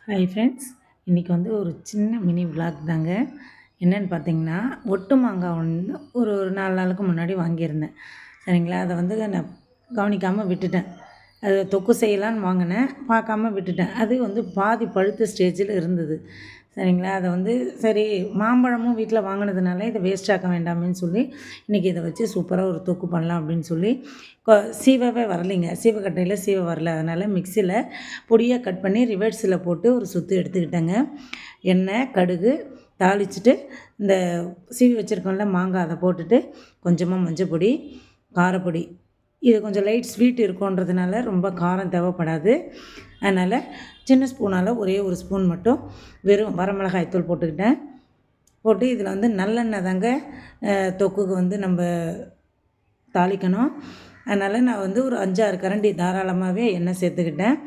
Hi friends, இன்றைக்கி வந்து ஒரு சின்ன மினி விலாக் தாங்க. என்னென்னு பார்த்தீங்கன்னா, ஒட்டு மாங்காய் வந்து ஒரு 4 நாளுக்கு முன்னாடி வாங்கியிருந்தேன். சரிங்களா, அதை வந்து நான் கவனிக்காமல் விட்டுட்டேன். அது தொக்கு செய்யலான்னு வாங்கினேன், பார்க்காம விட்டுட்டேன். அது வந்து பாதி பழுத்த ஸ்டேஜில் இருந்தது. சரிங்களா, அதை வந்து சரி மாம்பழமும் வீட்டில் வாங்கினதுனால இதை வேஸ்ட் ஆக்க வேண்டாமேன்னு சொல்லி இன்றைக்கி இதை வச்சு சூப்பராக ஒரு தொக்கு பண்ணலாம் அப்படின்னு சொல்லி சீவவே வரலைங்க. சீவக்கட்டையில் சீவ வரல. அதனால் மிக்சியில் பொடியாக கட் பண்ணி ரிவர்ஸில் போட்டு ஒரு சுற்று எடுத்துக்கிட்டேங்க. எண்ணெய், கடுகு தாளிச்சிட்டு இந்த சீவி வச்சுருக்கோம்ல மாங்காய், அதை போட்டுட்டு கொஞ்சமாக மஞ்சள் பொடி, காரப்பொடி, இது கொஞ்சம் லைட் ஸ்வீட் இருக்குன்றதுனால ரொம்ப காரம் தேவைப்படாது. அதனால் சின்ன ஸ்பூனால் ஒரே ஒரு ஸ்பூன் மட்டும் வெறும் வரமிளகாய் தூள் போட்டுக்கிட்டேன். போட்டு இதில் வந்து நல்லெண்ணெய் தாங்க தொக்குக்கு வந்து நம்ம தாளிக்கணும். அதனால் நான் வந்து ஒரு 5-6 கரண்டி தாராளமாகவே எண்ணெய் சேர்த்துக்கிட்டேன்.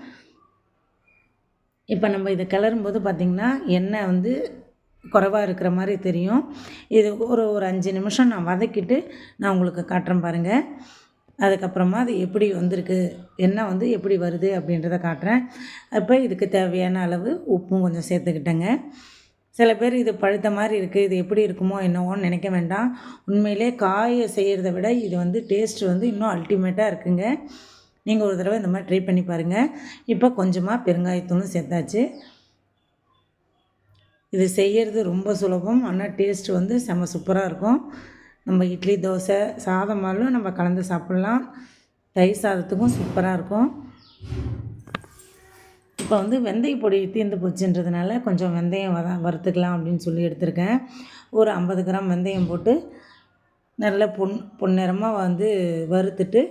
இப்போ நம்ம இதை கிளறும்போது பார்த்திங்கன்னா எண்ணெய் வந்து குறைவாக இருக்கிற மாதிரி தெரியும். இது ஒரு 5 நிமிஷம் நான் வதக்கிட்டு நான் உங்களுக்கு காட்டுறேன் பாருங்கள். அதுக்கப்புறமா அது எப்படி வந்திருக்கு, எண்ணெய் வந்து எப்படி வருது அப்படின்றத காட்டுறேன். அப்போ இதுக்கு தேவையான அளவு உப்பும் கொஞ்சம் சேர்த்துக்கிட்டேங்க. சில பேர் இது பழுத்த மாதிரி இருக்குது, இது எப்படி இருக்குமோ என்னவோன்னு நினைக்க வேண்டாம். உண்மையிலே காயை செய்கிறத விட இது வந்து டேஸ்ட் வந்து இன்னும் அல்டிமேட்டாக இருக்குங்க. நீங்கள் ஒரு தடவை இந்த மாதிரி ட்ரை பண்ணி பாருங்கள். இப்போ கொஞ்சமாக பெருங்காயத்தூளும் சேர்த்தாச்சு. இது செய்கிறது ரொம்ப சுலபம், ஆனால் டேஸ்ட் வந்து செம்ம சூப்பராக இருக்கும். நம்ம இட்லி, தோசை, சாதமாலும் நம்ம கலந்து சாப்பிட்லாம். தயிர் சாதத்துக்கும் சூப்பராக இருக்கும். இப்போ வந்து வெந்தய பொடி தீர்ந்து போச்சுன்றதுனால கொஞ்சம் வெந்தயம் வறுத்துக்கலாம் அப்படின்னு சொல்லி எடுத்திருக்கேன். ஒரு 50 கிராம் வெந்தயம் போட்டு நல்ல பொன்னிறமாக வந்து வறுத்துட்டு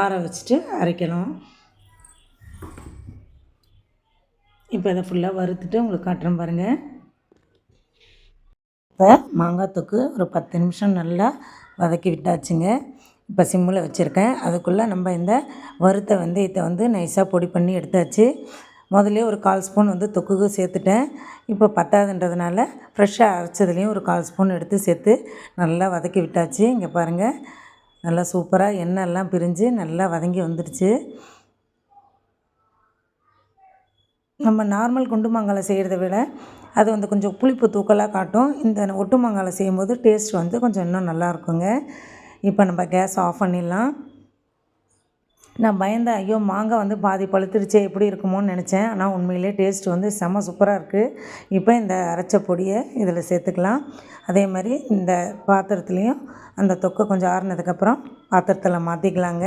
ஆற வச்சுட்டு அரைக்கணும். இப்போ இதை ஃபுல்லாக வறுத்துட்டு உங்களுக்கு காட்டுறேன் பாருங்கள். இப்போ மாங்காய் தொக்கு ஒரு 10 நிமிஷம் நல்லா வதக்கி விட்டாச்சுங்க. இப்போ சிம்மில் வச்சுருக்கேன். அதுக்குள்ளே நம்ம இந்த வறுத்த வெந்தயத்தை வந்து நைஸாக பொடி பண்ணி எடுத்தாச்சு. முதல்ல ஒரு 1/4 ஸ்பூன் வந்து தொக்குக்கு சேர்த்துட்டேன். இப்போ பத்தாதுன்றதுனால ஃப்ரெஷ்ஷாக அரைச்சதுலேயும் ஒரு 1/4 ஸ்பூன் எடுத்து சேர்த்து நல்லா வதக்கி விட்டாச்சு. இங்கே பாருங்கள், நல்லா சூப்பராக எண்ணெய்லாம் பிரிஞ்சு நல்லா வதங்கி வந்துடுச்சு. நம்ம நார்மல் குண்டு மாங்காய் செய்கிறத விட அது வந்து கொஞ்சம் புளிப்பு தூக்கலாக காட்டும். இந்த ஒட்டு மாங்காய் செய்யும்போது டேஸ்ட் வந்து கொஞ்சம் இன்னும் நல்லாயிருக்குங்க. இப்போ நம்ம கேஸ் ஆஃப் பண்ணிடலாம். நான் பயந்தேன், ஐயோ மாங்காய் வந்து பாதி பழுத்துடுச்சே எப்படி இருக்குமோன்னு நினச்சேன். ஆனால் உண்மையிலே டேஸ்ட் வந்து செம்ம சூப்பராக இருக்குது. இப்போ இந்த அரைச்ச பொடியை இதில் சேர்த்துக்கலாம். அதே மாதிரி இந்த பாத்திரத்துலேயும் அந்த தொக்கை கொஞ்சம் ஆறுனதுக்கப்புறம் பாத்திரத்தில் மாற்றிக்கலாங்க.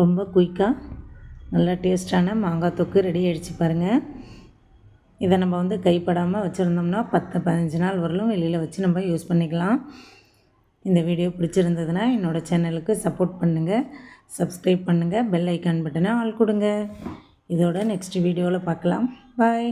ரொம்ப குயிக்காக நல்லா டேஸ்ட்டான மாங்காய் தொக்கு ரெடி ஆகிடுச்சு பாருங்கள். இதை நம்ம வந்து கைப்படாமல் வச்சுருந்தோம்னா 10-15 நாள் வரலும் வெளியில் வச்சு நம்ம யூஸ் பண்ணிக்கலாம். இந்த வீடியோ பிடிச்சிருந்ததுன்னா என்னோடய சேனலுக்கு சப்போர்ட் பண்ணுங்கள், சப்ஸ்கிரைப் பண்ணுங்கள், பெல் ஐக்கான் பட்டனை ஆல் கொடுங்க. இதோட நெக்ஸ்ட் வீடியோவில் பார்க்கலாம். பாய்.